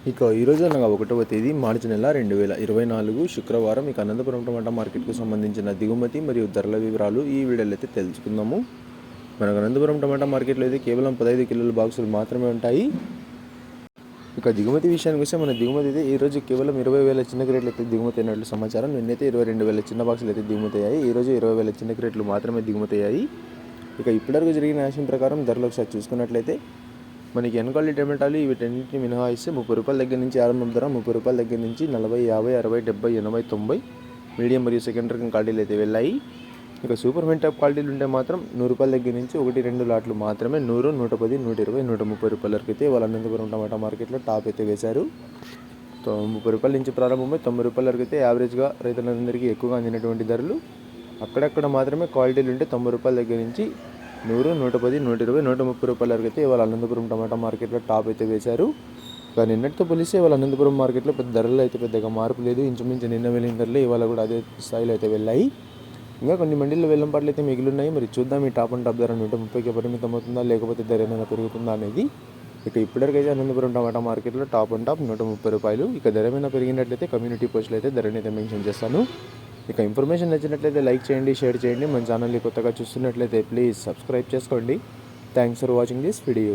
ఇక ఈరోజు అనగా 1వ తేదీ మార్చి నెల 2024 శుక్రవారం అనంతపురం టమాటా మార్కెట్కు సంబంధించిన దిగుమతి మరియు ధరల వివరాలు ఈ వీడియోలో అయితే తెలుసుకుందాము. మనకు అనంతపురం టమాటా మార్కెట్లో అయితే కేవలం 15 కిలోల బాక్సులు మాత్రమే ఉంటాయి. ఇక దిగుమతి విషయానికి వస్తే మన దిగుమతి అయితే ఈరోజు కేవలం 20,000 చిన్న క్రేట్లు అయితే దిగుమతి అయినట్లు సమాచారం. నిన్నైతే 22,000 చిన్న బాక్సులు అయితే దిగుమతి అయ్యాయి. ఈరోజు 20,000 చిన్న క్రేట్లు మాత్రమే దిగుమతి అయ్యాయి. ఇక ఇప్పటివరకు జరిగిన యాక్షన్ ప్రకారం ధరలు ఒకసారి చూసుకున్నట్లయితే మనకి ఎన్ క్వాలిటీ టమాటాలు వీటన్నింటిని మినహాయిస్తే 30 రూపాయల దగ్గర నుంచి ఆరంభం ధర 30 రూపాయల దగ్గర నుంచి 40, 50, 60, 70, 80, 90 మీడియం మరియు సెకండ్ రకం క్వాలిటీలు అయితే వెళ్ళాయి. ఇక సూపర్ ఫైన్ టాప్ క్వాలిటీలు ఉంటే మాత్రం 100 రూపాయల దగ్గర నుంచి 1-2 లాట్లు మాత్రమే 100, 110, 120, 130 రూపాయల వరకు అయితే వాళ్ళ అనంతపురం టమాటా మార్కెట్లో టాప్ అయితే వేశారు. 30 రూపాయల నుంచి ప్రారంభమై 90 రూపాయల వరకు అయితే యావరేజ్గా రైతులందరికీ ఎక్కువగా అందినటువంటి ధరలు. అక్కడక్కడ మాత్రమే క్వాలిటీలు ఉంటే 90 రూపాయల దగ్గర నుంచి 100, 110, 120, 130 రూపాయల వరకు అయితే ఇవాళ అనంతపురం టమాటా మార్కెట్లో టాప్ అయితే వేశారు. కానీ నిన్నటితో పోలిస్తే ఇవాళ అనంతపురం మార్కెట్లో పెద్ద ధరలు అయితే పెద్దగా మార్పు లేదు. ఇంచుమించు నిన్న వెళ్ళిన ధరలు ఇవాళ కూడా అదే స్థాయిలో అయితే వెళ్ళాయి. ఇంకా కొన్ని మండీల్లో వెళ్ళం పాటలు అయితే మిగిలిన్నాయి. మరి చూద్దాం ఈ టాప్ అండ్ టాప్ ధర 130కి పరిమితం అవుతుందా లేకపోతే ధర ఏమైనా పెరుగుతుందా అనేది. ఇక ఇప్పటివరకైతే అనంతపురం టమాటా మార్కెట్లో టాప్ అండ్ టాప్ 130 రూపాయలు. ఇక ధర ఏమైనా పెరిగినట్లయితే కమ్యూనిటీ పోస్టులు అయితే ధరని అయితే మెన్షన్ చేస్తాను. ఇక ఇన్ఫర్మేషన్ నచ్చినట్లయితే లైక్ చేయండి, షేర్ చేయండి. మన ఛానల్ని కొత్తగా చూస్తున్నట్లయితే ప్లీజ్ సబ్స్క్రైబ్ చేసుకోండి. Thanks for watching this video.